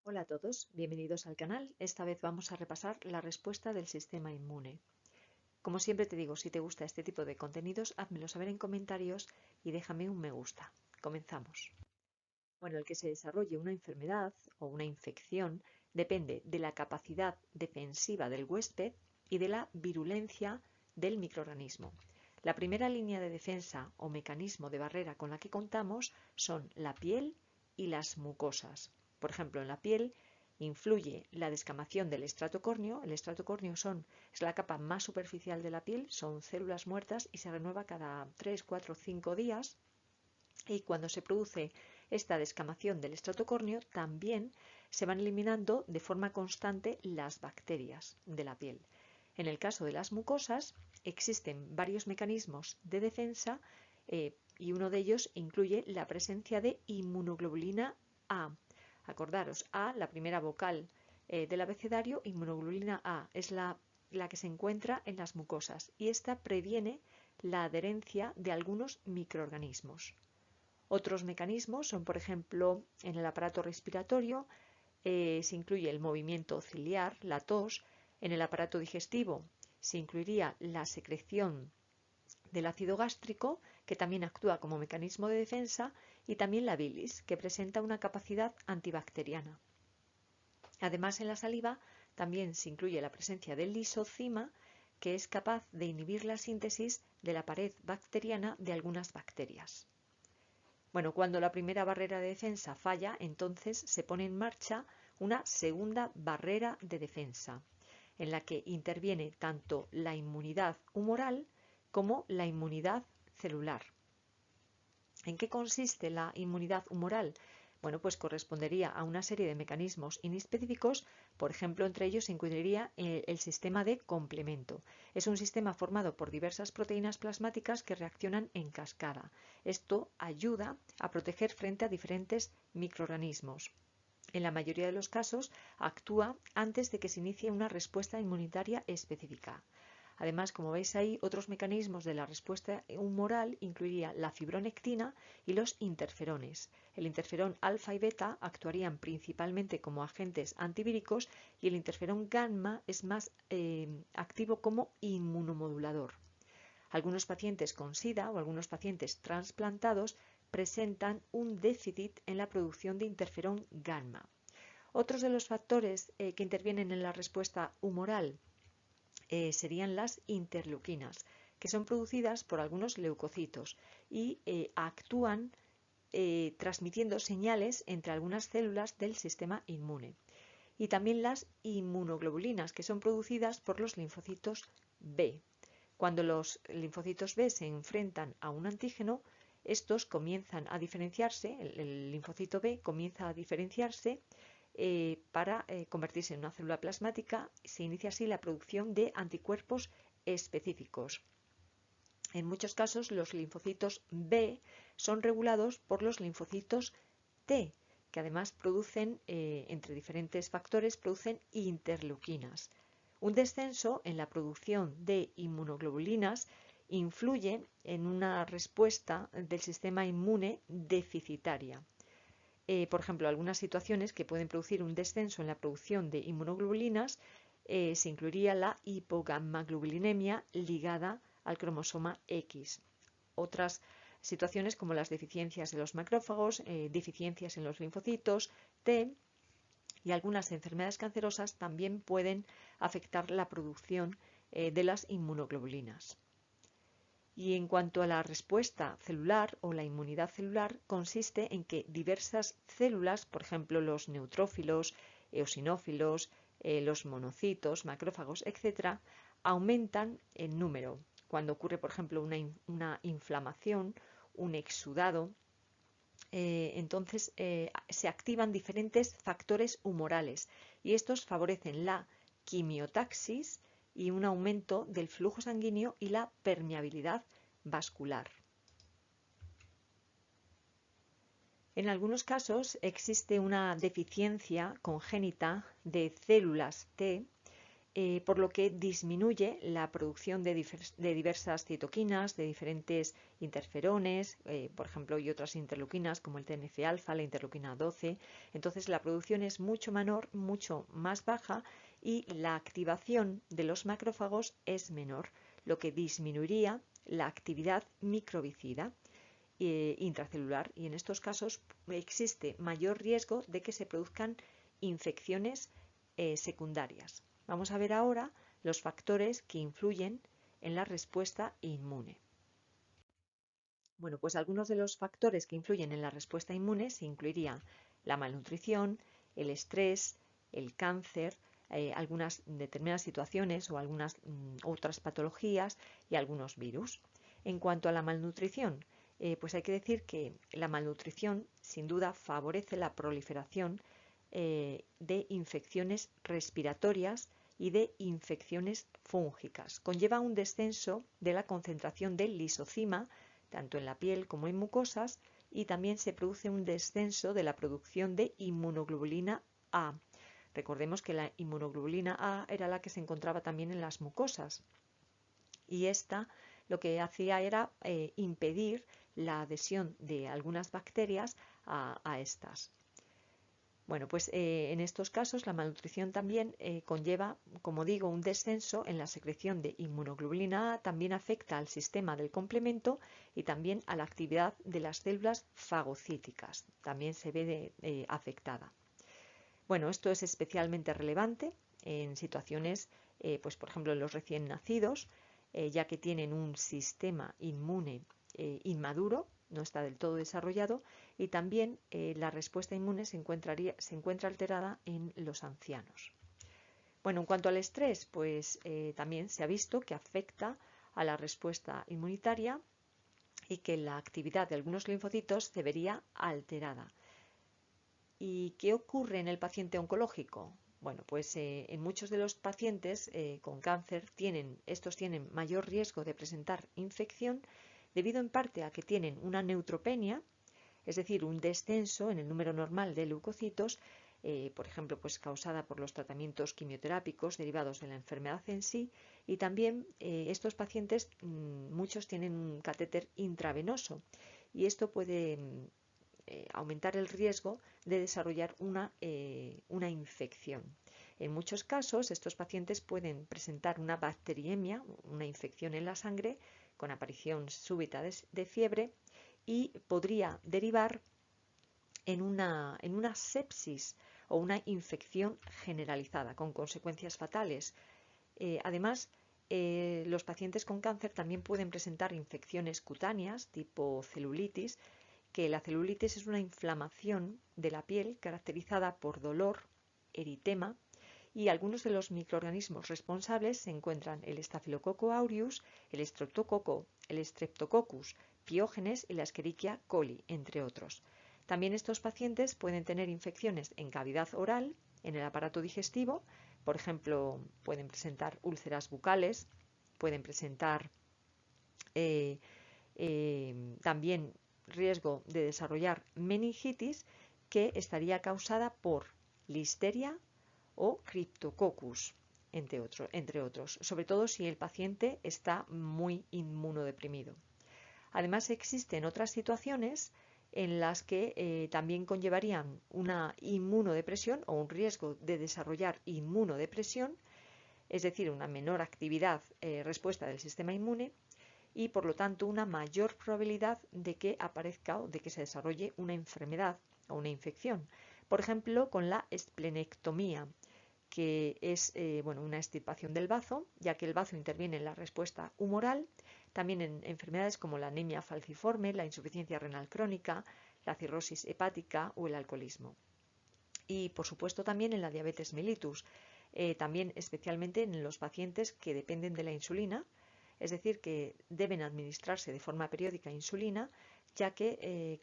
Hola a todos, bienvenidos al canal. Esta vez vamos a repasar la respuesta del sistema inmune. Como siempre te digo, si te gusta este tipo de contenidos, házmelo saber en comentarios y déjame un me gusta. Comenzamos. Bueno, el que se desarrolle una enfermedad o una infección depende de la capacidad defensiva del huésped y de la virulencia del microorganismo. La primera línea de defensa o mecanismo de barrera con la que contamos son la piel y las mucosas. Por ejemplo, en la piel influye la descamación del estrato córneo. El estrato córneo es la capa más superficial de la piel, son células muertas y se renueva cada 3, 4, 5 días. Y cuando se produce esta descamación del estrato córneo, también se van eliminando de forma constante las bacterias de la piel. En el caso de las mucosas, existen varios mecanismos de defensa y uno de ellos incluye la presencia de inmunoglobulina A. Acordaros, A, la primera vocal del abecedario, inmunoglobulina A, es la que se encuentra en las mucosas y esta previene la adherencia de algunos microorganismos. Otros mecanismos son, por ejemplo, en el aparato respiratorio se incluye el movimiento ciliar, la tos. En el aparato digestivo se incluiría la secreción del ácido gástrico, que también actúa como mecanismo de defensa, y también la bilis, que presenta una capacidad antibacteriana. Además, en la saliva también se incluye la presencia del lisozima, que es capaz de inhibir la síntesis de la pared bacteriana de algunas bacterias. Bueno, cuando la primera barrera de defensa falla, entonces se pone en marcha una segunda barrera de defensa, en la que interviene tanto la inmunidad humoral como la inmunidad celular. ¿En qué consiste la inmunidad humoral? Bueno, pues correspondería a una serie de mecanismos inespecíficos, por ejemplo, entre ellos se incluiría el sistema de complemento. Es un sistema formado por diversas proteínas plasmáticas que reaccionan en cascada. Esto ayuda a proteger frente a diferentes microorganismos. En la mayoría de los casos actúa antes de que se inicie una respuesta inmunitaria específica. Además, como veis ahí, otros mecanismos de la respuesta humoral incluiría la fibronectina y los interferones. El interferón alfa y beta actuarían principalmente como agentes antivíricos y el interferón gamma es más activo como inmunomodulador. Algunos pacientes con SIDA o algunos pacientes trasplantados presentan un déficit en la producción de interferón gamma. Otros de los factores que intervienen en la respuesta humoral serían las interleuquinas, que son producidas por algunos leucocitos y actúan transmitiendo señales entre algunas células del sistema inmune. Y también las inmunoglobulinas, que son producidas por los linfocitos B. Cuando los linfocitos B se enfrentan a un antígeno, estos comienzan a diferenciarse, el linfocito B comienza a diferenciarse para convertirse en una célula plasmática. Se inicia así la producción de anticuerpos específicos. En muchos casos los linfocitos B son regulados por los linfocitos T, que además producen, entre diferentes factores, producen interleuquinas. Un descenso en la producción de inmunoglobulinas influye en una respuesta del sistema inmune deficitaria. Por ejemplo, algunas situaciones que pueden producir un descenso en la producción de inmunoglobulinas se incluiría la hipogammaglobulinemia ligada al cromosoma X. Otras situaciones como las deficiencias de los macrófagos, deficiencias en los linfocitos T y algunas enfermedades cancerosas también pueden afectar la producción de las inmunoglobulinas. Y en cuanto a la respuesta celular o la inmunidad celular, consiste en que diversas células, por ejemplo los neutrófilos, eosinófilos, los monocitos, macrófagos, etc., aumentan en número. Cuando ocurre, por ejemplo, una inflamación, un exudado, entonces se activan diferentes factores humorales y estos favorecen la quimiotaxis y un aumento del flujo sanguíneo y la permeabilidad vascular. En algunos casos existe una deficiencia congénita de células T por lo que disminuye la producción de diversas citoquinas, de diferentes interferones, por ejemplo, y otras interleuquinas como el TNF-alfa, la interleuquina 12. Entonces la producción es mucho menor, mucho más baja y la activación de los macrófagos es menor, lo que disminuiría la actividad microbicida intracelular, y en estos casos existe mayor riesgo de que se produzcan infecciones secundarias. Vamos a ver ahora los factores que influyen en la respuesta inmune. Bueno, pues algunos de los factores que influyen en la respuesta inmune se incluirían la malnutrición, el estrés, el cáncer, algunas determinadas situaciones o algunas otras patologías y algunos virus. En cuanto a la malnutrición, pues hay que decir que la malnutrición sin duda favorece la proliferación de infecciones respiratorias y de infecciones fúngicas. Conlleva un descenso de la concentración del lisocima, tanto en la piel como en mucosas, y también se produce un descenso de la producción de inmunoglobulina A. Recordemos que la inmunoglobulina A era la que se encontraba también en las mucosas, y esta lo que hacía era impedir la adhesión de algunas bacterias a estas. Bueno, pues en estos casos la malnutrición también conlleva, como digo, un descenso en la secreción de inmunoglobulina A, también afecta al sistema del complemento y también a la actividad de las células fagocíticas, también se ve afectada. Bueno, esto es especialmente relevante en situaciones, pues por ejemplo en los recién nacidos, ya que tienen un sistema inmune inmaduro, no está del todo desarrollado, y también la respuesta inmune se encuentra alterada en los ancianos. Bueno, en cuanto al estrés, pues también se ha visto que afecta a la respuesta inmunitaria y que la actividad de algunos linfocitos se vería alterada. ¿Y qué ocurre en el paciente oncológico? Bueno, pues en muchos de los pacientes con cáncer estos tienen mayor riesgo de presentar infección debido en parte a que tienen una neutropenia, es decir, un descenso en el número normal de leucocitos, por ejemplo, pues causada por los tratamientos quimioterápicos derivados de la enfermedad en sí, y también estos pacientes, muchos tienen un catéter intravenoso, y esto puede aumentar el riesgo de desarrollar una infección. En muchos casos, estos pacientes pueden presentar una bacteriemia, una infección en la sangre, con aparición súbita de fiebre, y podría derivar en una sepsis o una infección generalizada con consecuencias fatales. Además, los pacientes con cáncer también pueden presentar infecciones cutáneas tipo celulitis, que la celulitis es una inflamación de la piel caracterizada por dolor, eritema, y algunos de los microorganismos responsables se encuentran el Staphylococcus aureus, el Streptococcus piógenes y la Escherichia coli, entre otros. También estos pacientes pueden tener infecciones en cavidad oral, en el aparato digestivo, por ejemplo, pueden presentar úlceras bucales, pueden presentar también riesgo de desarrollar meningitis, que estaría causada por listeria o Cryptococcus, entre otros, sobre todo si el paciente está muy inmunodeprimido. Además, existen otras situaciones en las que también conllevarían una inmunodepresión o un riesgo de desarrollar inmunodepresión, es decir, una menor actividad respuesta del sistema inmune, y por lo tanto una mayor probabilidad de que aparezca o de que se desarrolle una enfermedad o una infección. Por ejemplo, con la esplenectomía, que es una extirpación del bazo, ya que el bazo interviene en la respuesta humoral, también en enfermedades como la anemia falciforme, la insuficiencia renal crónica, la cirrosis hepática o el alcoholismo. Y por supuesto también en la diabetes mellitus, también especialmente en los pacientes que dependen de la insulina, es decir, que deben administrarse de forma periódica insulina, ya que,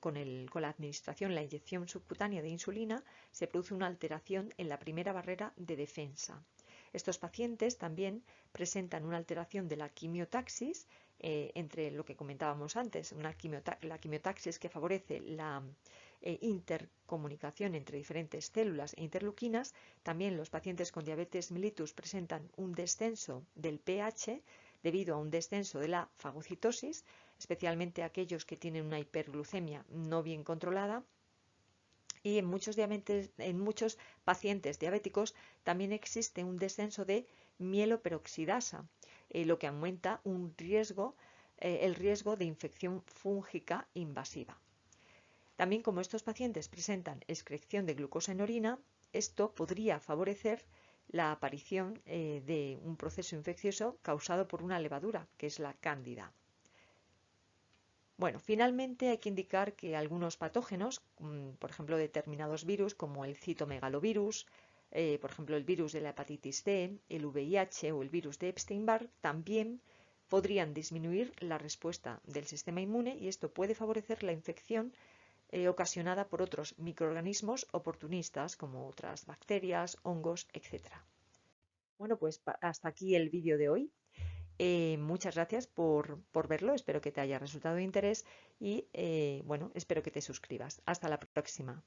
con la administración, la inyección subcutánea de insulina, se produce una alteración en la primera barrera de defensa. Estos pacientes también presentan una alteración de la quimiotaxis, entre lo que comentábamos antes, la quimiotaxis que favorece intercomunicación entre diferentes células e interleuquinas. También los pacientes con diabetes mellitus presentan un descenso del pH debido a un descenso de la fagocitosis, especialmente aquellos que tienen una hiperglucemia no bien controlada. Y en muchos pacientes diabéticos también existe un descenso de mieloperoxidasa, lo que aumenta el riesgo de infección fúngica invasiva. También, como estos pacientes presentan excreción de glucosa en orina, esto podría favorecer la aparición de un proceso infeccioso causado por una levadura, que es la cándida. Bueno, finalmente hay que indicar que algunos patógenos, por ejemplo determinados virus como el citomegalovirus, por ejemplo el virus de la hepatitis C, el VIH o el virus de Epstein-Barr, también podrían disminuir la respuesta del sistema inmune y esto puede favorecer la infección ocasionada por otros microorganismos oportunistas como otras bacterias, hongos, etc. Bueno, pues hasta aquí el vídeo de hoy. Muchas gracias por verlo, espero que te haya resultado de interés y bueno, espero que te suscribas. Hasta la próxima.